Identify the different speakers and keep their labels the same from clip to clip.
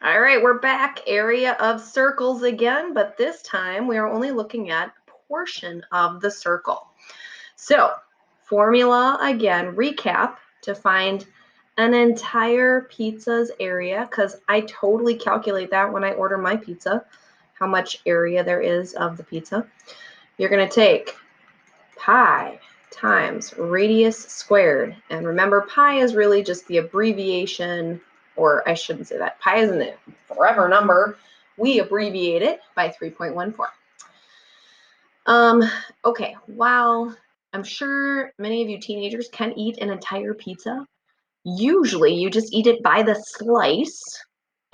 Speaker 1: All right, we're back. Area of circles again, but this time we are only looking at a portion of the circle. So, formula again, recap to find an entire pizza's area, because I totally calculate that when I order my pizza, how much area there is of the pizza. You're going to take pi times radius squared. And remember, pi is really just the abbreviation, or I shouldn't say that. Pi isn't a forever number. We abbreviate it by 3.14. Okay, while I'm sure many of you teenagers can eat an entire pizza, usually you just eat it by the slice.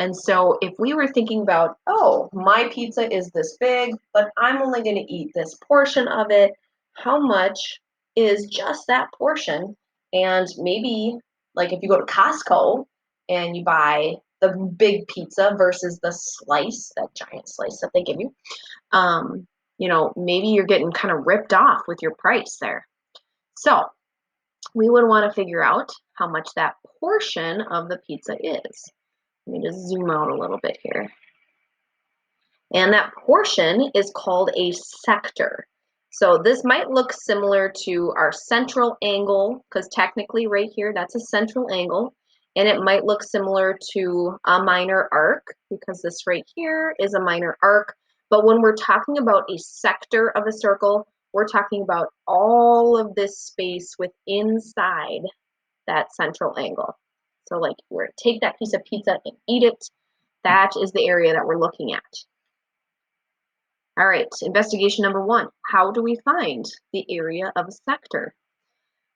Speaker 1: And so if we were thinking about, oh, my pizza is this big, but I'm only going to eat this portion of it, how much is just that portion? And maybe, like if you go to Costco and you buy the big pizza versus the slice, that giant slice that they give you, maybe you're getting kind of ripped off with your price there. So we would want to figure out how much that portion of the pizza is. Let me just zoom out a little bit here. And that portion is called a sector. So this might look similar to our central angle, because technically right here, that's a central angle. And it might look similar to a minor arc, because this right here is a minor arc. But when we're talking about a sector of a circle, we're talking about all of this space within inside that central angle. So like we're take that piece of pizza and eat it. That is the area that we're looking at. All right, investigation number 1. How do we find the area of a sector?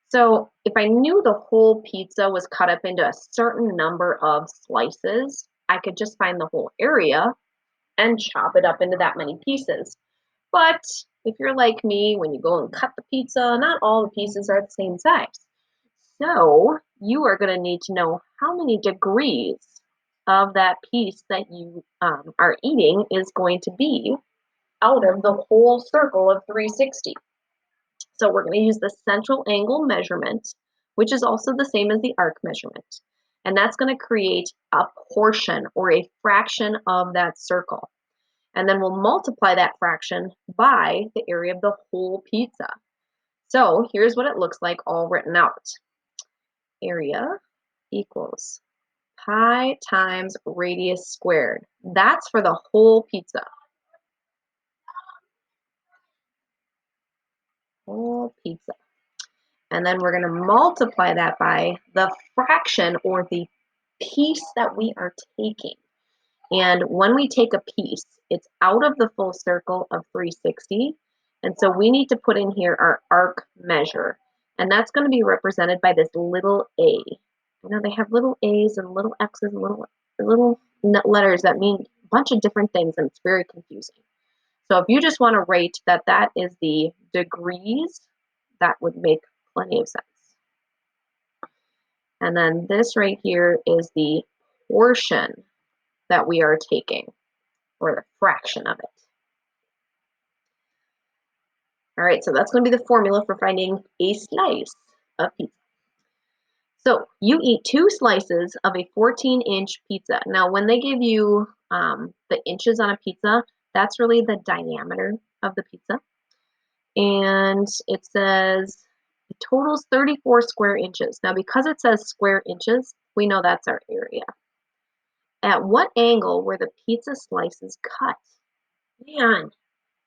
Speaker 1: So if I knew the whole pizza was cut up into a certain number of slices, I could just find the whole area and chop it up into that many pieces. But if you're like me, when you go and cut the pizza, not all the pieces are the same size. So you are going to need to know how many degrees of that piece that you are eating is going to be out of the whole circle of 360. So we're going to use the central angle measurement, which is also the same as the arc measurement. And that's going to create a portion or a fraction of that circle. And then we'll multiply that fraction by the area of the whole pizza. So here's what it looks like all written out. Area equals pi times radius squared. That's for the whole pizza. Whole pizza. And then we're going to multiply that by the fraction or the piece that we are taking. And when we take a piece, it's out of the full circle of 360. And so we need to put in here our arc measure. And that's going to be represented by this little a. You know, they have little a's and little x's and little letters that mean a bunch of different things, and it's very confusing. So if you just want to rate that that is the degrees, that would make plenty of sense. And then this right here is the portion that we are taking, or the fraction of it. All right, so that's going to be the formula for finding a slice of pizza. So you eat 2 slices of a 14-inch pizza. Now, when they give you the inches on a pizza, that's really the diameter of the pizza. And it says it totals 34 square inches. Now, because it says square inches, we know that's our area. At what angle were the pizza slices cut? Man,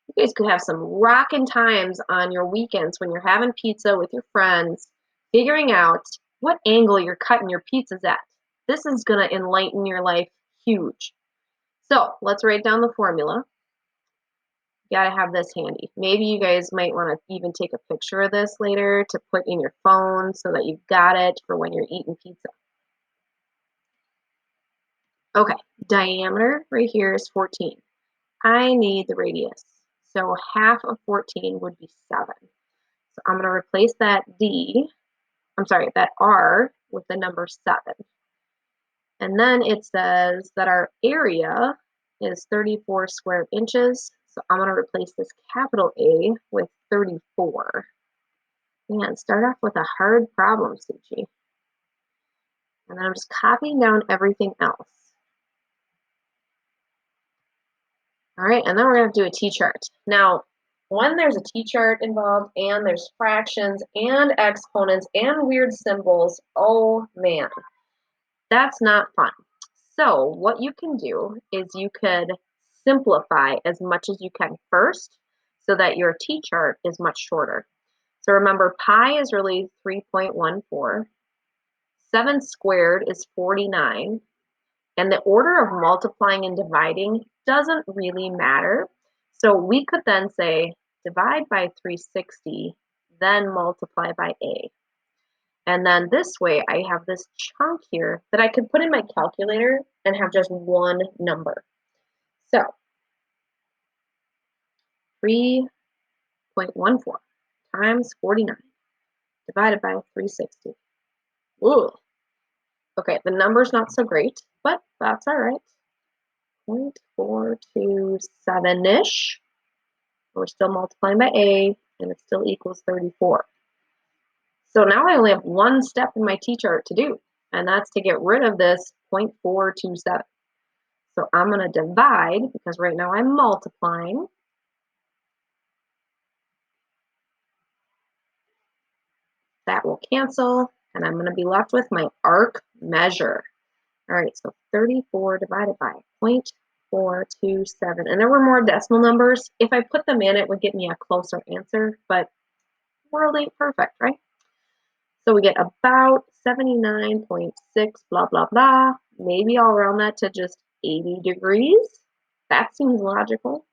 Speaker 1: you guys could have some rockin' times on your weekends when you're having pizza with your friends, figuring out what angle you're cutting your pizzas at. This is going to enlighten your life huge. So let's write down the formula. You gotta have this handy. Maybe you guys might want to even take a picture of this later to put in your phone so that you've got it for when you're eating pizza. Okay, diameter right here is 14. I need the radius. So half of 14 would be 7. So I'm going to replace that that R with the number 7. And then it says that our area is 34 square inches. So I'm going to replace this capital A with 34. Man, start off with a hard problem, Suchi. And then I'm just copying down everything else. All right, and then we're going to do a t-chart. Now, when there's a t-chart involved and there's fractions and exponents and weird symbols, oh man, that's not fun. So what you can do is you could simplify as much as you can first so that your t-chart is much shorter. So remember, pi is really 3.14. 7 squared is 49. And the order of multiplying and dividing doesn't really matter. So we could then say divide by 360, then multiply by a. And then this way I have this chunk here that I could put in my calculator and have just one number. So 3.14 times 49 divided by 360. Ooh. Okay, the number's not so great, but that's all right. 0.427-ish. We're still multiplying by a, and it still equals 34. So now I only have one step in my t-chart to do, and that's to get rid of this 0.427. So I'm going to divide, because right now I'm multiplying. That will cancel, and I'm going to be left with my arc measure. All right, so 34 divided by 0.427. And there were more decimal numbers. If I put them in, it would get me a closer answer, but the world ain't perfect, right? So we get about 79.6, blah, blah, blah. Maybe I'll round that to just 80 degrees. That seems logical.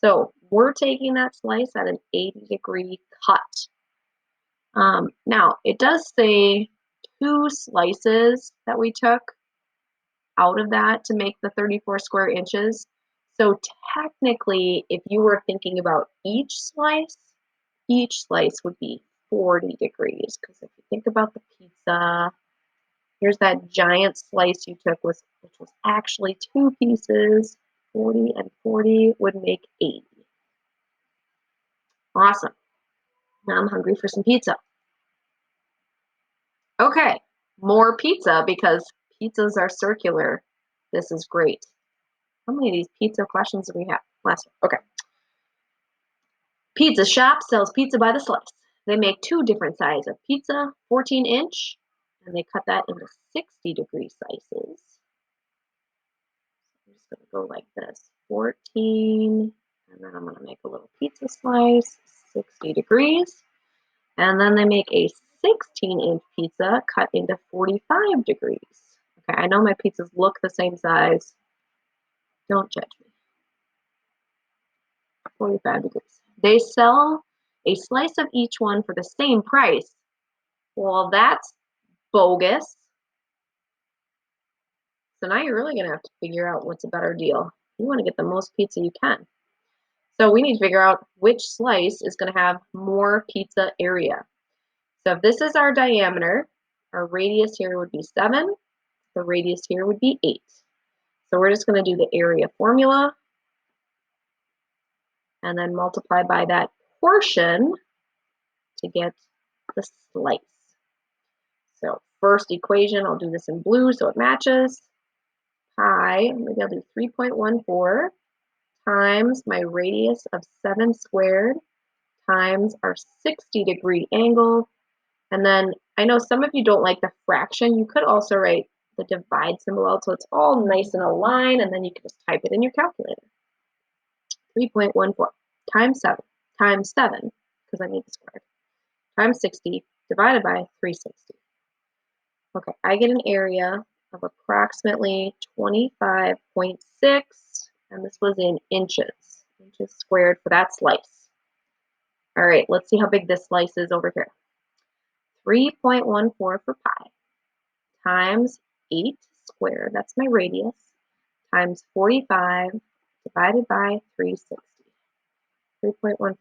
Speaker 1: So we're taking that slice at an 80-degree cut. Now, it does say 2 slices that we took out of that to make the 34 square inches. So technically, if you were thinking about each slice would be 40 degrees. Because if you think about the pizza, here's that giant slice you took, which was actually 2 pieces. 40 and 40 would make 80. Awesome. Now I'm hungry for some pizza. Okay, more pizza because pizzas are circular. This is great. How many of these pizza questions do we have? Last one. Okay. Pizza shop sells pizza by the slice. They make 2 different sizes of pizza, 14-inch, and they cut that into 60-degree slices. I'm just going to go like this, 14, and then I'm going to make a little pizza slice, 60 degrees. And then they make a 16-inch pizza cut into 45 degrees. Okay, I know my pizzas look the same size. Don't judge me. 45 degrees. They sell a slice of each one for the same price. Well, that's bogus. So now you're really going to have to figure out what's a better deal. You want to get the most pizza you can. So we need to figure out which slice is going to have more pizza area. So if this is our diameter, our radius here would be 7. The radius here would be 8. So we're just going to do the area formula and then multiply by that portion to get the slice. So first equation, I'll do this in blue so it matches. Pi, maybe I'll do 3.14 times my radius of 7 squared times our 60-degree angle. And then I know some of you don't like the fraction. You could also write the divide symbol out so it's all nice in a line, and then you can just type it in your calculator. 3.14 times 7 because I need the squared, times 60 divided by 360. Okay, I get an area of approximately 25.6, and this was in inches squared for that slice. All right, let's see how big this slice is over here. 3.14 for pi times 8 squared, that's my radius, times 45 divided by 360. 3.14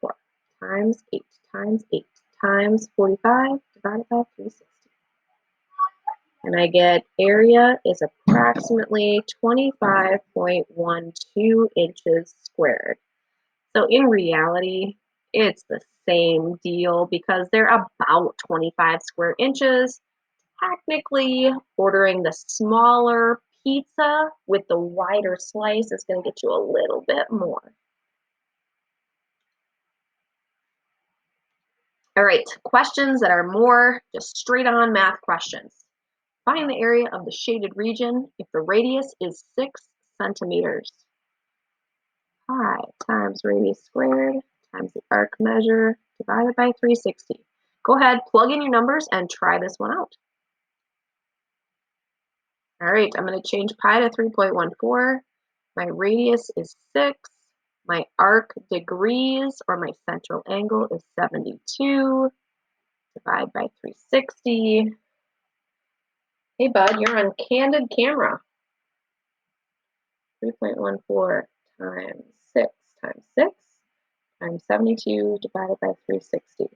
Speaker 1: times 8 times 8 times 45 divided by 360. And I get area is approximately 25.12 inches squared. So in reality, it's the same deal because they're about 25 square inches. Technically, ordering the smaller pizza with the wider slice is going to get you a little bit more. All right, questions that are more just straight on math questions. Find the area of the shaded region if the radius is 6 centimeters. Pi times radius squared times the arc measure divided by 360. Go ahead, plug in your numbers and try this one out. All right, I'm going to change pi to 3.14. My radius is 6. My arc degrees, or my central angle, is 72. Divide by 360. Hey, bud, you're on candid camera. 3.14 times 6 times 6 times 72 divided by 360.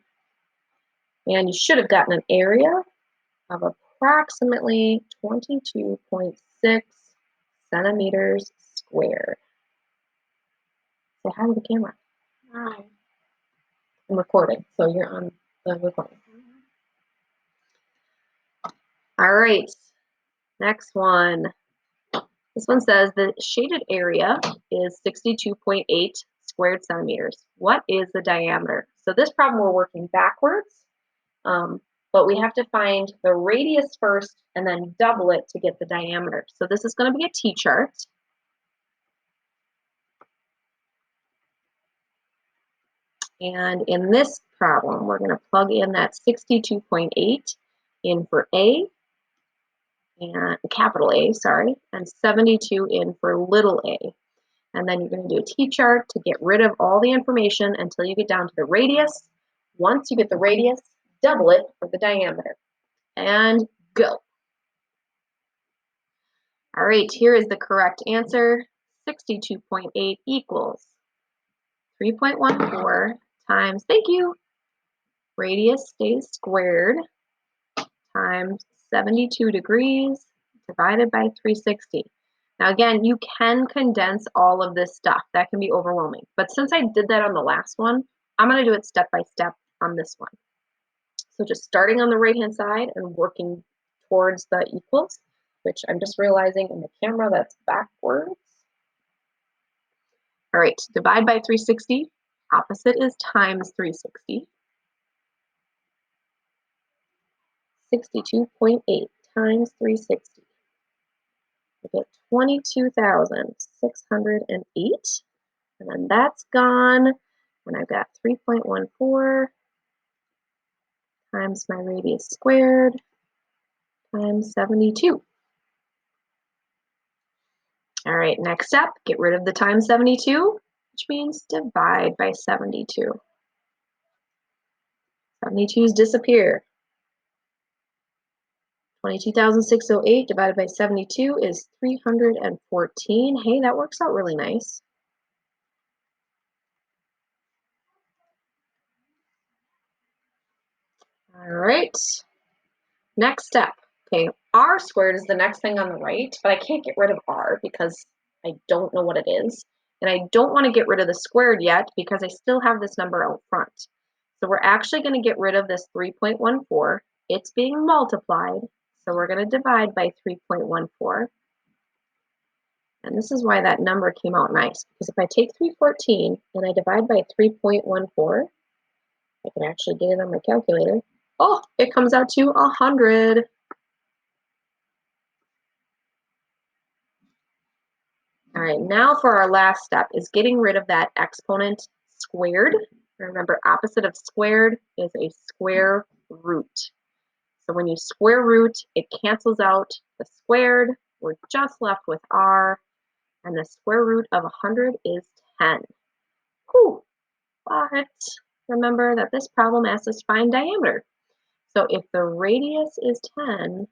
Speaker 1: And you should have gotten an area of approximately 22.6 centimeters squared. Say hi to the camera. Hi. I'm recording, so you're on the recording. All right, next one. This one says the shaded area is 62.8 squared centimeters. What is the diameter? So this problem we're working backwards, but we have to find the radius first and then double it to get the diameter. So this is going to be a T-chart. And in this problem, we're going to plug in that 62.8 in for A, and capital A, sorry, and 72 in for little a. And then you're going to do a T-chart to get rid of all the information until you get down to the radius. Once you get the radius, double it for the diameter. And go. All right, here is the correct answer. 62.8 equals 3.14 times, thank you, radius stays squared, times 72 degrees divided by 360. Now again, you can condense all of this stuff. That can be overwhelming. But since I did that on the last one, I'm going to do it step by step on this one. So just starting on the right-hand side and working towards the equals, which I'm just realizing in the camera that's backwards. All right, divide by 360. Opposite is times 360. 62.8 times 360. We get 22,608. And then that's gone. And I've got 3.14 times my radius squared times 72. All right, next up, get rid of the times 72, which means divide by 72. 72's disappear. 22,608 divided by 72 is 314. Hey, that works out really nice. All right, next step. Okay, r squared is the next thing on the right, but I can't get rid of r because I don't know what it is. And I don't want to get rid of the squared yet because I still have this number out front. So we're actually going to get rid of this 3.14. It's being multiplied, so we're going to divide by 3.14. And this is why that number came out nice, because if I take 314 and I divide by 3.14, I can actually get it on my calculator. Oh, it comes out to 100. All right, now for our last step is getting rid of that exponent squared. Remember, opposite of squared is a square root. So when you square root, it cancels out the squared. We're just left with r, and the square root of 100 is 10. Whew. But remember that this problem asks us to find diameter. So if the radius is 10,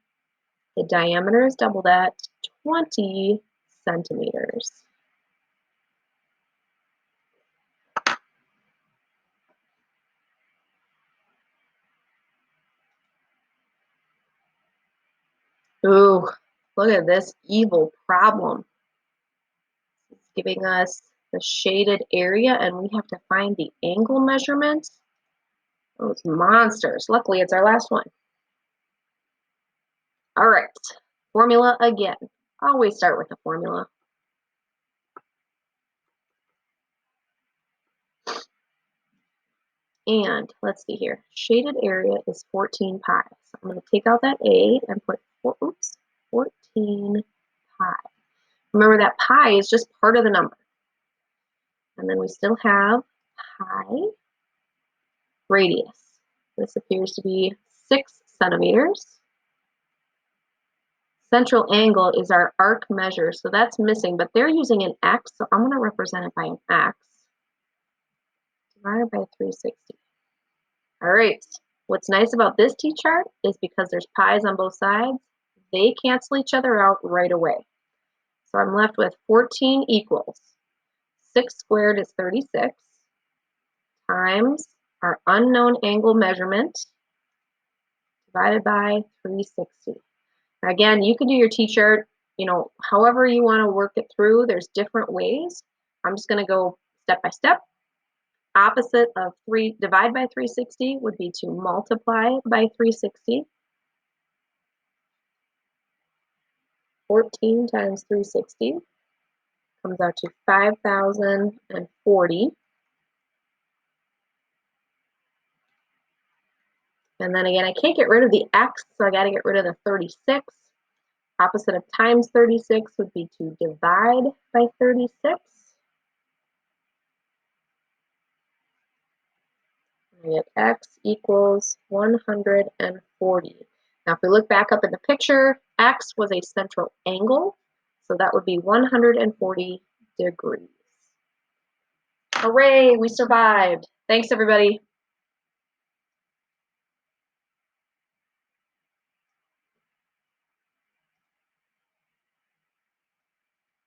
Speaker 1: the diameter is double that, 20 centimeters. Ooh, look at this evil problem. It's giving us the shaded area, and we have to find the angle measurement. Those monsters. Luckily, it's our last one. All right, formula again. Always start with the formula. And let's see here. Shaded area is 14 pi. So I'm going to take out that a and put 14 pi. Remember that pi is just part of the number. And then we still have pi radius. This appears to be 6 centimeters. Central angle is our arc measure, so that's missing, but they're using an x, so I'm going to represent it by an x divided by 360. All right, what's nice about this t-chart is because there's pi's on both sides, they cancel each other out right away. So I'm left with 14 equals 6 squared is 36 times our unknown angle measurement divided by 360. Again, you can do your t-chart, however you want to work it through. There's different ways. I'm just going to go step by step. Opposite of divide by 360 would be to multiply by 360. 14 times 360 comes out to 5,040. And then again, I can't get rid of the x, so I got to get rid of the 36. Opposite of times 36 would be to divide by 36. I get x equals 140. Now, if we look back up in the picture, x was a central angle, so that would be 140 degrees. Hooray, we survived. Thanks, everybody.